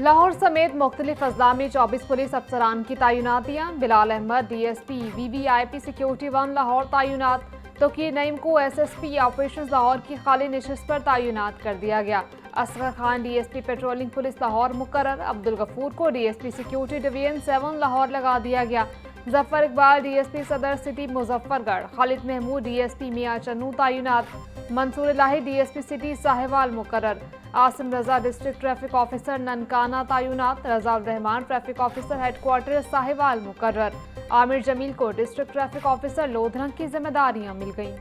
लाहौर समेत मुख्तलिफ अजला में 24 पुलिस अफसरान की तैनातियाँ। Bilal Ahmad DSP VVIP security 1 Lahore तैनात। तोकीर नईम को SSP ऑपरेशन लाहौर की खाली नशिस्त पर तैनात कर दिया गया। Asghar Khan DSP patrolling police Lahore मुकर्रर। अब्दुल गफूर को DSP सिक्योरिटी डिवीजन 7 लाहौर लगा दिया गया। Zafar Iqbal DSP Saddar city Muzaffargarh. Khalid Mahmood DSP Mian Channu तैनात। मंसूर इलाही DSP सिटी साहिवाल मुकर्रर। Asim Raza district traffic officer Nankana तैनात। Raza Rehman traffic officer headquarter Sahiwal मुकर्रर। आमिर जमील को डिस्ट्रिक्ट ट्रैफिक ऑफिसर लोधरंग की जिम्मेदारियां मिल गईं।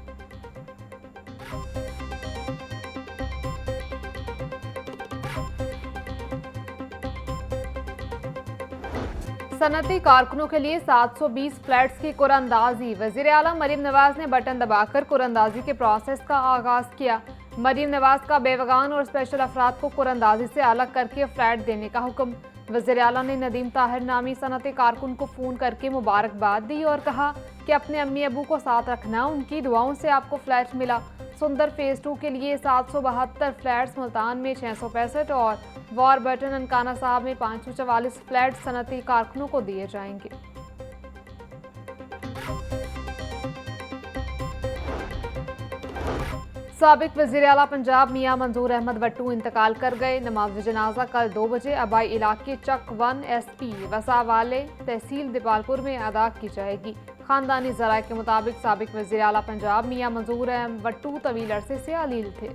सनती कारकुनों के लिए 720 फ्लैट्स की कुरअंदाजी। वज़ीर आला मरीम नवाज ने बटन दबाकर कुरअंदाजी के प्रोसेस का आगाज किया। मरीम नवाज का बेवगान और स्पेशल अफराद को कुरअंदाजी से अलग करके फ्लैट देने का हुक्म। वज़ीर आला ने नदीम ताहिर नामी सनती कारकुन को फ़ोन करके मुबारकबाद दी और कहा कि अपने अम्मी अबू को साथ रखना, उनकी दुआओं से आपको फ्लैट मिला। सुंदर फेज़ 2 के लिए 772 फ्लैट्स, मुल्तान में 665 और वॉर बटन ननकाना साहब में 544 फ्लैट सनती कारकुनों को दिए जाएंगे। साबिक वज़ीर आला पंजाब मियां मंजूर अहमद वट्टू इंतकाल कर गए। नमाज जनाजा कल 2 बजे आबाई इलाके चक 1 SP वसावाले तहसील दीपालपुर में अदा की जाएगी। खानदानी ज़राए के मुताबिक साबिक वज़ीर आला पंजाब मियां मंजूर अहमद वट्टू तवील अरसे से अलील थे।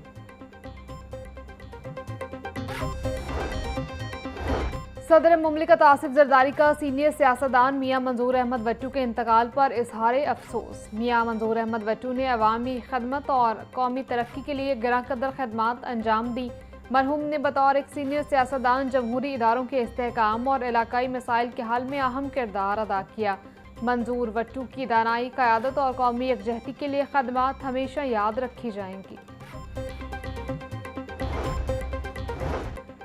सदर मुमलिकत आसिफ जरदारी का सीनियर सियासतदान मियां मंजूर अहमद वट्टू के इंतकाल पर इजहार अफसोस। मियां मंजूर अहमद वट्टू ने अवामी खदमत और कौमी तरक्की के लिए गिरा कदर खदमात अंजाम दी। मरहूम ने बतौर एक सीनियर सियासतदान जमहूरी इदारों के इस्तेहकाम और इलाकाई मसाइल के हल में अहम किरदार अदा किया। मंजूर वट्टू की दानाई, क़यादत और कौमी यकजहती के लिए खदमात हमेशा याद रखी जाएंगी।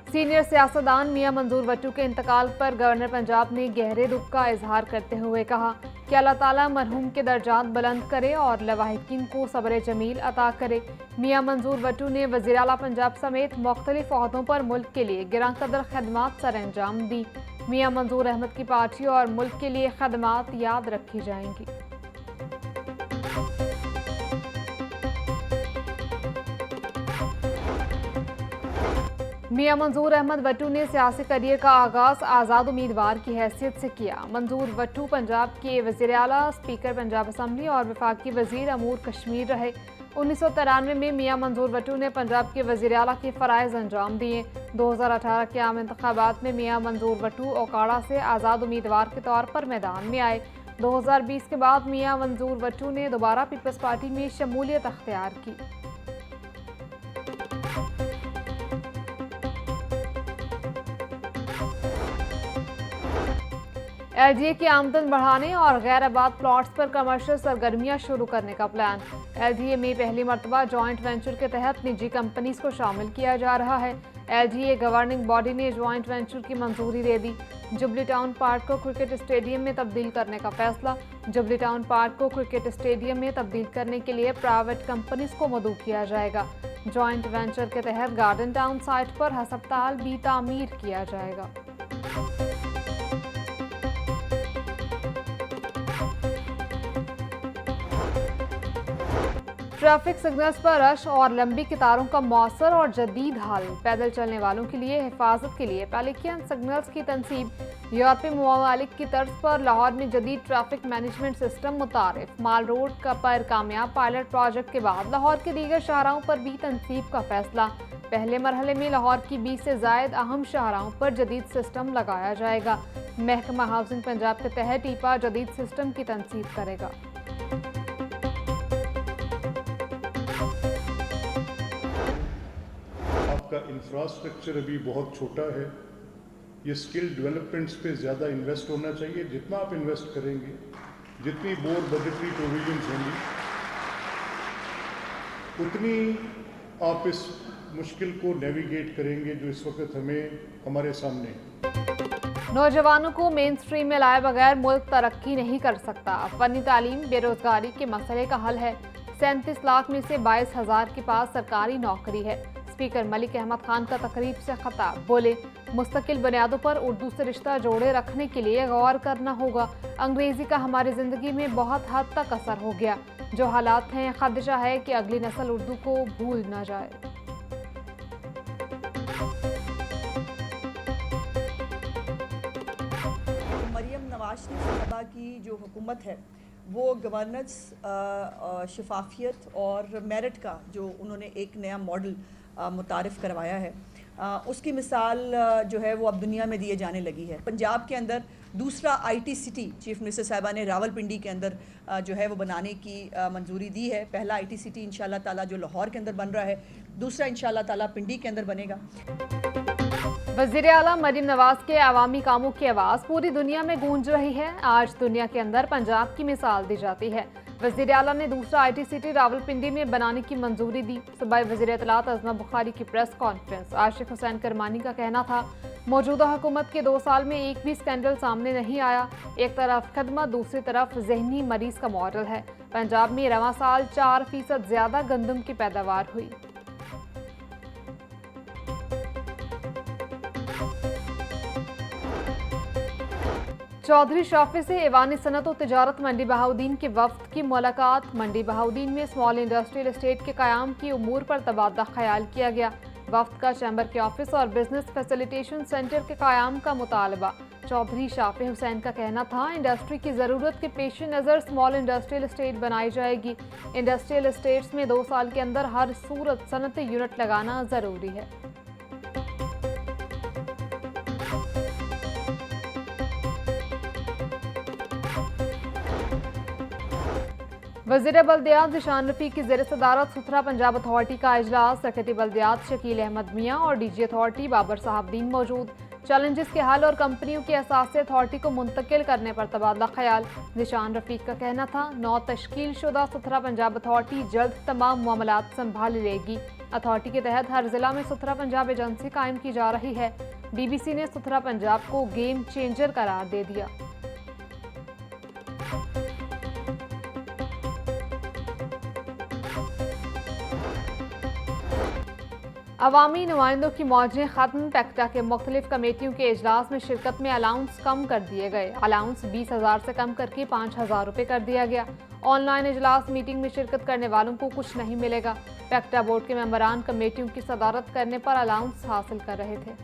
सीनियर सियासतदान मियां मंजूर वट्टू के इंतकाल पर गवर्नर पंजाब ने गहरे दुख का इजहार करते हुए कहा कि अल्लाह ताला मरहूम के दर्जात बुलंद करे और लवाहिकीन को सब्र जमील अता करे। मियां मंजूर वट्टू ने वज़ीर आला पंजाब समेत मुख्तलिफ ओहदों पर मुल्क के लिए गिरा कदर खदमात सर अंजाम दी। मियां मंजूर अहमद की पार्टी और मुल्क के लिए खदमात याद रखी जाएंगी। मियां मंजूर अहमद वट्टू ने सियासी करियर का आगाज आज़ाद उम्मीदवार की हैसियत से किया। मंजूर वट्टू पंजाब के वज़ीर आला, स्पीकर पंजाब असम्बली और वफाकी वज़ीर अमूर कश्मीर रहे। 1993 में मियां मंजूर वट्टू ने पंजाब के वज़ीर आला के फ़राइज़ अंजाम दिए। 2018 के आम इंतखाबात में मियां मंजूर वट्टू ओकाड़ा से आज़ाद उम्मीदवार के तौर पर मैदान में आए। 2020 के बाद मियां मंजूर वट्टू ने दोबारा पीपल्स पार्टी में शमूलियत अख्तियार की। LGA की आमदन बढ़ाने और गैर आबाद प्लॉट्स पर कमर्शियल सरगर्मियां शुरू करने का प्लान। LGA में पहली मरतबा जॉइंट वेंचर के तहत निजी कंपनीज को शामिल किया जा रहा है। LGA गवर्निंग बॉडी ने जॉइंट वेंचर की मंजूरी दे दी। जुबली टाउन पार्क को क्रिकेट स्टेडियम में तब्दील करने का फैसला। जुबली टाउन पार्क को क्रिकेट स्टेडियम में तब्दील करने के लिए प्राइवेट कंपनीज को मदऊ किया जाएगा। जॉइंट वेंचर के तहत गार्डन टाउन साइट पर हस्पताल भी तामीर किया जाएगा। ट्रैफिक सिग्नल्स पर रश और लंबी कतारों का मौसर और जदीद हाल। पैदल चलने वालों के लिए हिफाजत के लिए पेलिकन सिग्नल्स की तनसीब। यूरोपीय ममालिक की तर्ज पर लाहौर में जदीद ट्रैफिक मैनेजमेंट सिस्टम मुतारिफ। माल रोड का पर कामयाब पायलट प्रोजेक्ट के बाद लाहौर के दीगर शाहराहों पर भी तनसीब का फैसला। पहले मरहले में लाहौर की 20 से ज़ायद अहम शाहराहों पर जदीद सिस्टम लगाया जाएगा। महकमा हाउसिंग पंजाब के तहत टीपा जदीद सिस्टम की तनसीब करेगा। आपका इंफ्रास्ट्रक्चर अभी बहुत छोटा है। ये स्किल डेवलपमेंट्स पे ज़्यादा इन्वेस्ट होना चाहिए। जितना आप इन्वेस्ट करेंगे, जितनी मोर बजटरी प्रोविजंस होंगी, उतनी आप इस मुश्किल को नेविगेट करेंगे जो इस वक्त हमारे सामने है। नौजवानों को मेन स्ट्रीम में लाए बगैर मुल्क तरक्की नहीं कर सकता। फनी तालीम बेरोजगारी के मसले का हल है। 37 लाख में से 22,000 के पास सरकारी नौकरी है। स्पीकर मलिक अहमद खान का तकरीब से खिताब, बोले मुस्तकिल बुनियादों पर उर्दू से रिश्ता जोड़े रखने के लिए गौर करना होगा। अंग्रेजी का हमारी जिंदगी में बहुत हद तक असर हो गया। जो हालात हैं, खदशा है कि अगली नस्ल उर्दू को भूल ना जाए। मरियम नवाज ने साहबा की जो हुकूमत है वो गवर्नेंस, शफाफियत और मेरिट का जो उन्होंने एक नया मॉडल मुतारिफ़ करवाया है, उसकी मिसाल जो है वो अब दुनिया में दिए जाने लगी है। पंजाब के अंदर दूसरा IT सिटी चीफ मिनिस्टर साहिबा ने रावलपिंडी के अंदर जो है वो बनाने की मंजूरी दी है। पहला IT सिटी इंशाल्लाह ताला जो लाहौर के अंदर बन रहा है, दूसरा इंशाल्लाह ताला पिंडी के अंदर बनेगा। वज़ीर आला मरीम नवाज के अवामी कामों की आवाज़ पूरी दुनिया में गूंज रही है। आज दुनिया के अंदर पंजाब की मिसाल दी जाती है। वज़ीर आला ने दूसरा IT सिटी रावलपिंडी में बनाने की मंजूरी दी। सूबाई वज़ीर इत्तलात अज़मा बुखारी की प्रेस कॉन्फ्रेंस। आशिक हुसैन करमानी का कहना था, मौजूदा हुकूमत के 2 साल में एक भी स्कैंडल सामने नहीं आया। एक तरफ खदमत, दूसरी तरफ जहनी मरीज का मॉडल है। पंजाब में रवां साल 4% ज़्यादा गंदम की पैदावार हुई। चौधरी शाफी से ऐवान सनत और तिजारत मंडी बहाउद्दीन के वफ्द की मुलाकात। मंडी बहाउद्दीन में स्मॉल इंडस्ट्रियल एस्टेट के क़याम की उमूर पर तबादला ख्याल किया गया। वफ्द का चैम्बर के ऑफिस और बिजनेस फैसिलिटेशन सेंटर के क़याम का मुतालबा। चौधरी शाफी हुसैन का कहना था, इंडस्ट्री की ज़रूरत के पेश नज़र स्मॉल इंडस्ट्रियल एस्टेट बनाई जाएगी। इंडस्ट्रियल एस्टेट्स में 2 साल के अंदर हर सूरत सनती यूनिट लगाना ज़रूरी है। वज़ीर बल्दियात ज़िशान रफ़ीक की ज़ेर सदारत सुथरा पंजाब अथॉरिटी का इजलास। सेक्रेटरी बल्दियात शकील अहमद मियाँ और DG अथॉरिटी बाबर साहबदीन मौजूद। चैलेंजेस के हल और कंपनियों के असासे अथॉरिटी को मुंतकिल करने पर तबादला ख्याल। ज़िशान रफ़ीक का कहना था, नौ तश्कील शुदा सुथरा पंजाब अथॉरिटी जल्द तमाम मामलात संभाल लेगी। अथॉरिटी के तहत हर जिला में सुथरा पंजाब एजेंसी कायम की जा रही है। BBC ने सुथरा पंजाब को गेम चेंजर करार दे दिया। अवामी नुमाइंदों की मौजें खत्म। पैक्टा के मुख्तलिफ कमेटियों के इजलास में शिरकत में अलाउंस कम कर दिए गए। अलाउंस 20,000 से कम करके 5,000 रुपये कर दिया गया। ऑनलाइन इजलास मीटिंग में शिरकत करने वालों को कुछ नहीं मिलेगा। पैक्टा बोर्ड के मेंबरान कमेटियों की सदारत करने पर अलाउंस हासिल कर रहे थे।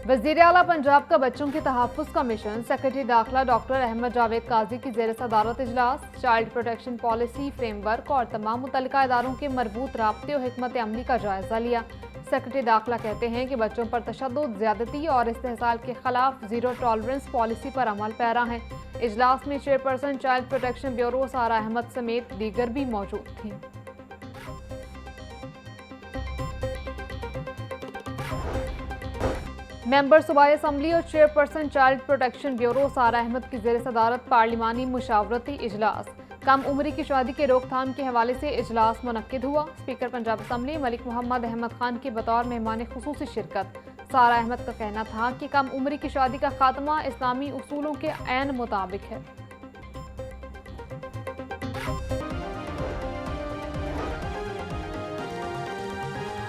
वज़ीर आला पंजाब का बच्चों के तहफ़्फ़ुज़ का मिशन। सेक्रेटरी दाखिला डॉक्टर अहमद जावेद काजी की ज़ेर सदारत इजलास। चाइल्ड प्रोटेक्शन पॉलिसी फ्रेमवर्क और तमाम मुतल्लिका इदारों के मरबूत राब्ते और हिकमत अमली का जायज़ा लिया। सेक्रेटरी दाखिला कहते हैं कि बच्चों पर तशद्दुद, ज़्यादती और इस्तेहसाल के खिलाफ ज़ीरो टॉलरेंस पॉलिसी पर अमल पैरा हैं। इजलास में चेयरपर्सन चाइल्ड प्रोटेक्शन ब्यूरो सारा अहमद समेत दीगर भी मौजूद थीं। मेंबर सूबाई असम्बली और चेयरपर्सन चाइल्ड प्रोटेक्शन ब्यूरो सारा अहमद की ज़ेर सदारत पार्लिमानी मुशावरती इजलास। कम उम्री की शादी के रोकथाम के हवाले से इजलास मुनक्किद हुआ। स्पीकर पंजाब असम्बली मलिक मोहम्मद अहमद खान की बतौर मेहमान खुसूसी शिरकत। सारा अहमद का कहना था कि कम उम्री की शादी का खात्मा इस्लामी उसूलों के ऐन मुताबिक है।